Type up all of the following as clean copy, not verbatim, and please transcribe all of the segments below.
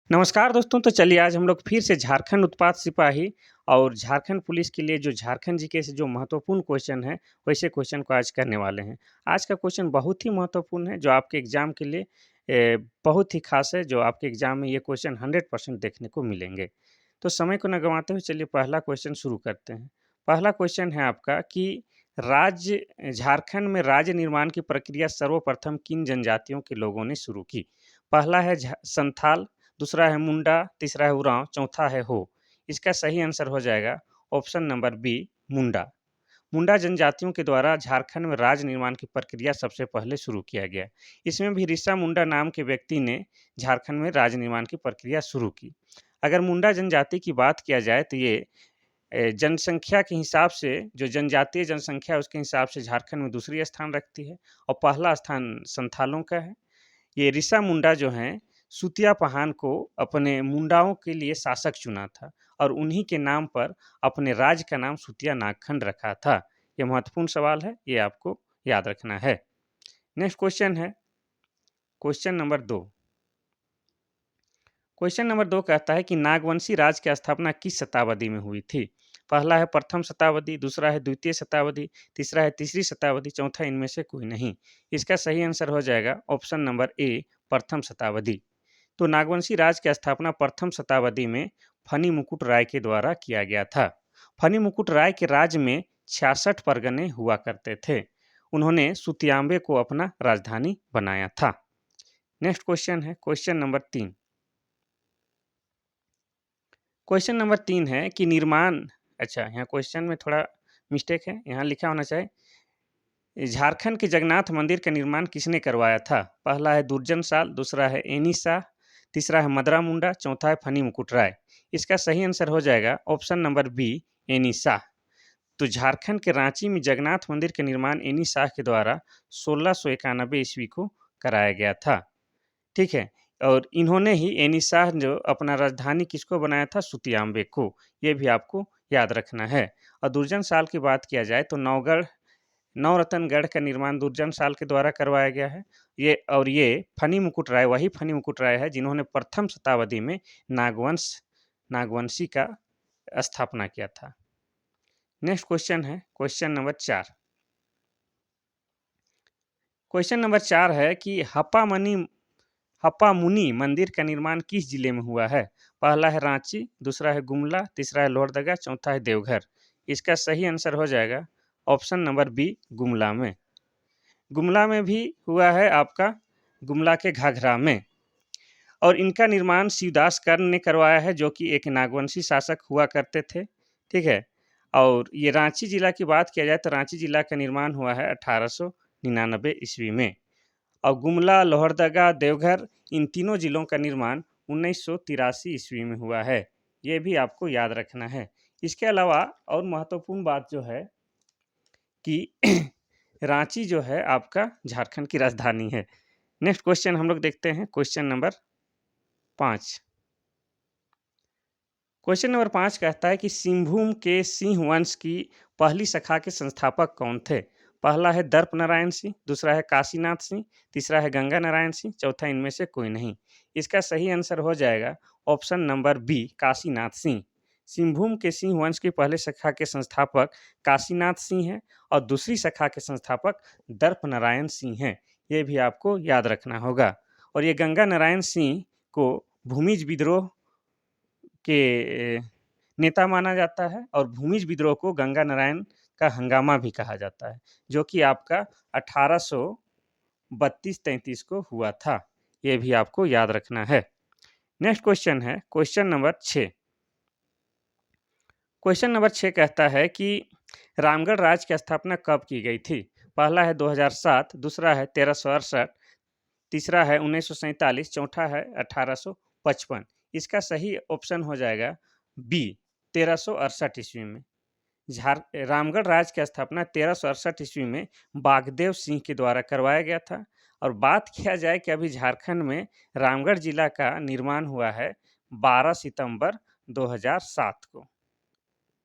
नमस्कार दोस्तों, तो चलिए आज हम लोग फिर से झारखंड उत्पाद सिपाही और झारखंड पुलिस के लिए जो झारखंड जीके से जो महत्वपूर्ण क्वेश्चन है, वैसे क्वेश्चन को आज करने वाले हैं। आज का क्वेश्चन बहुत ही महत्वपूर्ण है, जो आपके एग्ज़ाम के लिए बहुत ही ख़ास है, जो आपके एग्ज़ाम में ये क्वेश्चन 100% देखने को मिलेंगे। तो समय को ना गँवाते हुए चलिए पहला क्वेश्चन शुरू करते हैं। पहला क्वेश्चन है आपका कि राज्य झारखंड में राज्य निर्माण की प्रक्रिया सर्वप्रथम किन जनजातियों के लोगों ने शुरू की? पहला है संथाल, दूसरा है मुंडा, तीसरा है उरांव, चौथा है हो। इसका सही आंसर हो जाएगा ऑप्शन नंबर बी मुंडा। मुंडा जनजातियों के द्वारा झारखंड में राज्य निर्माण की प्रक्रिया सबसे पहले शुरू किया गया। इसमें भी ऋषा मुंडा नाम के व्यक्ति ने झारखंड में राज्य निर्माण की प्रक्रिया शुरू की। अगर मुंडा जनजाति की बात किया जाए तो ये जनसंख्या के हिसाब से जो जनजातीय जनसंख्या है उसके हिसाब से झारखंड में दूसरी स्थान रखती है और पहला स्थान संथालों का है। ये ऋषा मुंडा जो हैं, सुतिया पहान को अपने मुंडाओं के लिए शासक चुना था और उन्हीं के नाम पर अपने राज्य का नाम सुतिया नागखंड रखा था। ये महत्वपूर्ण सवाल है, ये आपको याद रखना है। नेक्स्ट क्वेश्चन है क्वेश्चन नंबर 2। क्वेश्चन नंबर 2 कहता है कि नागवंशी राज की स्थापना किस शताब्दी में हुई थी? पहला है प्रथम शताब्दी, दूसरा है द्वितीय शताब्दी, तीसरा है तीसरी शताब्दी, चौथा इनमें से कोई नहीं। इसका सही आंसर हो जाएगा ऑप्शन नंबर ए प्रथम शताब्दी। तो नागवंशी राज की स्थापना प्रथम शताब्दी में फनी मुकुट राय के द्वारा किया गया था। फनी मुकुट राय के राज्य में 66 परगने हुआ करते थे। उन्होंने सुतियांबे को अपना राजधानी बनाया था। नेक्स्ट क्वेश्चन है क्वेश्चन नंबर 3। क्वेश्चन नंबर 3 है कि यहाँ क्वेश्चन में थोड़ा मिस्टेक है, यहाँ लिखा होना चाहिए झारखंड के जगन्नाथ मंदिर का निर्माण किसने करवाया था? पहला है दुर्जन साल, दूसरा है एनी शाह, तीसरा है मदरा मुंडा, चौथा है फनी मुकुट राय। इसका सही आंसर हो जाएगा option number be any Shah. तो झारखंड के रांची में जगन्नाथ मंदिर का निर्माण एनी शाह के द्वारा 1691 ईस्वी को कराया गया था। ठीक है, और इन्होंने ही एनी शाह जो अपना राजधानी किसको बनाया था? सुतियांबे को। ये भी आपको याद रखना है। और दुर्जन साल की बात किया जाए तो नवरत्नगढ़ का निर्माण दुर्जन साल के द्वारा करवाया गया है। ये फनी मुकुट राय वही फनी मुकुट राय है जिन्होंने प्रथम शताब्दी में नागवंशी का स्थापना किया था। नेक्स्ट क्वेश्चन है क्वेश्चन नंबर 4। क्वेश्चन नंबर 4 है कि हप्पा मुनि मंदिर का निर्माण किस जिले में हुआ है? पहला है रांची, दूसरा है गुमला, तीसरा है लोहरदगा, चौथा है देवघर। इसका सही आंसर हो जाएगा ऑप्शन नंबर बी गुमला में। गुमला में भी हुआ है आपका, गुमला के घाघरा में। और इनका निर्माण शिवदास कर्ण ने करवाया है, जो कि एक नागवंशी शासक हुआ करते थे। ठीक है, और ये रांची जिला की बात किया जाए तो रांची जिला का निर्माण हुआ है 1899 ईस्वी में। और गुमला, लोहरदगा, देवघर इन तीनों जिलों का निर्माण 1983 ईस्वी में हुआ है। ये भी आपको याद रखना है। इसके अलावा और महत्वपूर्ण बात जो है कि रांची जो है आपका झारखंड की राजधानी है। नेक्स्ट क्वेश्चन हम लोग देखते हैं क्वेश्चन नंबर 5। क्वेश्चन नंबर 5 कहता है कि सिंहभूम के सिंह वंश की पहली शाखा के संस्थापक कौन थे? पहला है दर्प नारायण सिंह, दूसरा है काशीनाथ सिंह, तीसरा है गंगा नारायण सिंह, चौथा इनमें से कोई नहीं। इसका सही आंसर हो जाएगा option number B Kashinath Singh. Singhbhum के सिंह वंश की पहले शाखा के संस्थापक काशीनाथ सिंह हैं और दूसरी शाखा के संस्थापक दर्प नारायण सिंह हैं। ये भी आपको याद रखना होगा। और ये गंगा नारायण सिंह को भूमिज विद्रोह के नेता माना जाता है और भूमिज विद्रोह को गंगा नारायण का हंगामा भी कहा जाता है, जो कि आपका 1832-33 को हुआ था। ये भी आपको याद रखना है। नेक्स्ट क्वेश्चन है क्वेश्चन नंबर 6। क्वेश्चन नंबर 6 कहता है कि रामगढ़ राज्य की स्थापना कब की गई थी? पहला है 2007, दूसरा है 1368, तीसरा है 1947, चौथा है 1855। इसका सही ऑप्शन हो जाएगा बी 1368 ईस्वी में। रामगढ़ राज्य की स्थापना 1368 ईस्वी में बागदेव सिंह के द्वारा करवाया गया था। और बात किया जाए कि अभी झारखंड में रामगढ़ जिला का निर्माण हुआ है 12 सितंबर 2007 को।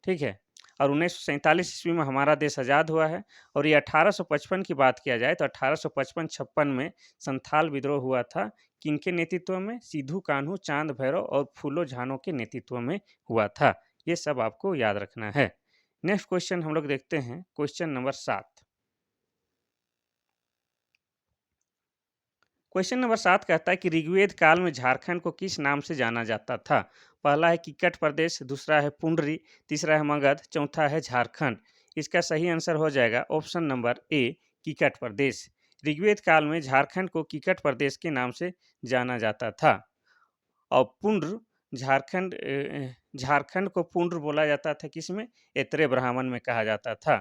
ठीक है, और 1947 ईस्वी में हमारा देश आज़ाद हुआ है। और ये 1855 की बात किया जाए तो 1855-56 में संथाल विद्रोह हुआ था, किनके नेतृत्व में? सिद्धू कान्हू, चांद भैरव और फूलो झानो के नेतृत्व में हुआ था। ये सब आपको याद रखना है। नेक्स्ट क्वेश्चन हम लोग देखते हैं, क्वेश्चन नंबर 7। क्वेश्चन नंबर 7 कहता है कि ऋग्वेद काल में झारखंड को किस नाम से जाना जाता था? पहला है किक्कट प्रदेश, दूसरा है पुंडरी, तीसरा है मगध, चौथा है झारखंड। इसका सही आंसर हो जाएगा ऑप्शन नंबर ए, किक्कट प्रदेश। ऋग्वेद काल में झारखंड को किक्कट प्रदेश के नाम से जाना जाता था। और पुंड्र, झारखंड को पुंड्र बोला जाता था किसमें? एतरे ब्राह्मण में कहा जाता था।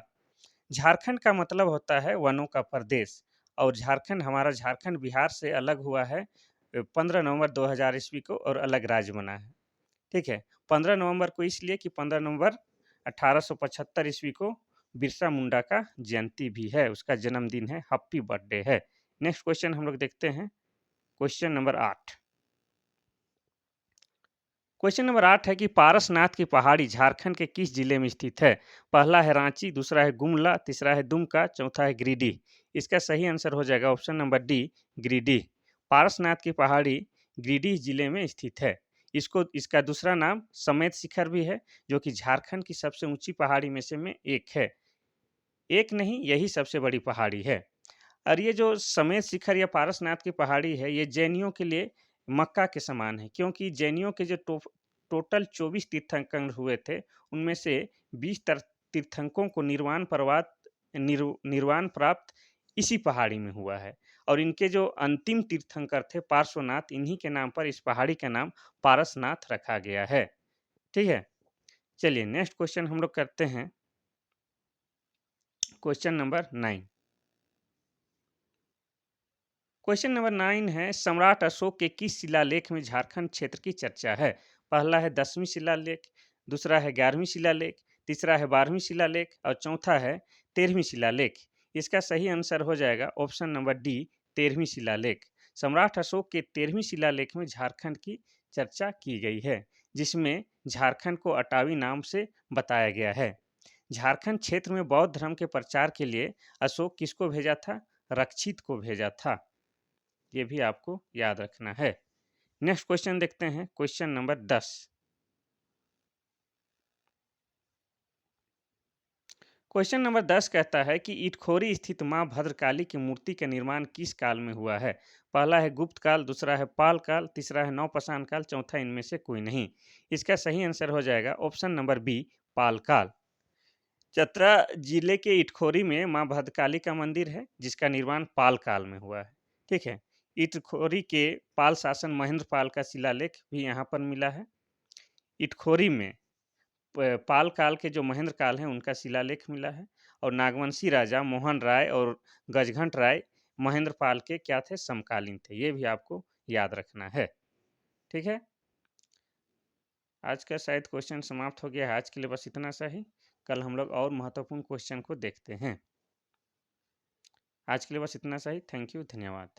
झारखंड का मतलब होता है वनों का प्रदेश। और झारखंड, हमारा झारखंड बिहार से अलग हुआ है 15 नवंबर 2000 ईस्वी को और अलग राज्य बना है। ठीक है, 15 नवंबर को इसलिए कि 15 नवंबर 1875 ईस्वी को बिरसा मुंडा का जयंती भी है, उसका जन्मदिन है, हैप्पी बर्थडे है। नेक्स्ट क्वेश्चन हम लोग देखते हैं, क्वेश्चन नंबर 8। क्वेश्चन नंबर 8 है कि पारसनाथ की पहाड़ी झारखंड के किस जिले में स्थित है? पहला है रांची, दूसरा है गुमला, तीसरा है दुमका, चौथा है गिरिडीह। इसका सही आंसर हो जाएगा option number D, Giridih. Parasnath की पहाड़ी गिरिडीह जिले में स्थित है। इसका दूसरा नाम समेत शिखर भी है, जो कि झारखंड की सबसे ऊंची पहाड़ी में एक है। एक नहीं, यही सबसे बड़ी पहाड़ी है। और ये जो समेत शिखर या पारसनाथ की पहाड़ी है, ये जैनियों के लिए मक्का के समान है, क्योंकि जैनियों के जो टोटल 24 तीर्थंकर हुए थे, उनमें से 20 तीर्थंकों को निर्वाण प्राप्त इसी पहाड़ी में हुआ है। और इनके जो अंतिम तीर्थंकर थे पार्श्वनाथ, इन्हीं के नाम पर इस पहाड़ी का नाम पारसनाथ रखा गया है। ठीक है, चलिए नेक्स्ट क्वेश्चन हम लोग करते हैं, क्वेश्चन नंबर 9। क्वेश्चन नंबर 9 है, सम्राट अशोक के किस शिलालेख में झारखंड क्षेत्र की चर्चा है? पहला है 10वीं शिलालेख, दूसरा है 11वीं शिलालेख, तीसरा है 12वीं शिलालेख और चौथा है 13वीं शिलालेख। इसका सही आंसर हो जाएगा ऑप्शन नंबर डी, 13वीं शिलालेख। सम्राट अशोक के 13वीं शिलालेख में झारखंड की चर्चा की गई है, जिसमें झारखंड को अटावी नाम से बताया गया है। झारखंड क्षेत्र में बौद्ध धर्म के प्रचार के लिए अशोक किसको भेजा था? रक्षित को भेजा था। ये भी आपको याद रखना है। नेक्स्ट क्वेश्चन देखते हैं, क्वेश्चन नंबर 10। क्वेश्चन नंबर 10 कहता है कि इटखोरी स्थित मां भद्रकाली की मूर्ति का निर्माण किस काल में हुआ है? पहला है गुप्त काल, दूसरा है पाल काल, तीसरा है नवपाषाण काल, चौथा इनमें से कोई नहीं। इसका सही आंसर हो जाएगा ऑप्शन नंबर बी, पाल काल। चतरा जिले के इटखोरी में मां भद्रकाली का मंदिर है, जिसका निर्माण पाल काल में हुआ है। ठीक है, इटखोरी के पाल शासन महेंद्र पाल का शिलालेख भी यहाँ पर मिला है। इटखोरी में पाल काल के जो महेंद्र काल हैं, उनका शिलालेख मिला है। और नागवंशी राजा मोहन राय और गजघंट राय महेंद्र पाल के क्या थे? समकालीन थे। ये भी आपको याद रखना है। ठीक है, आज का शायद क्वेश्चन समाप्त हो गया है। आज के लिए बस इतना सा ही। कल हम लोग और महत्वपूर्ण क्वेश्चन को देखते हैं। आज के लिए बस इतना सा ही। थैंक यू, धन्यवाद।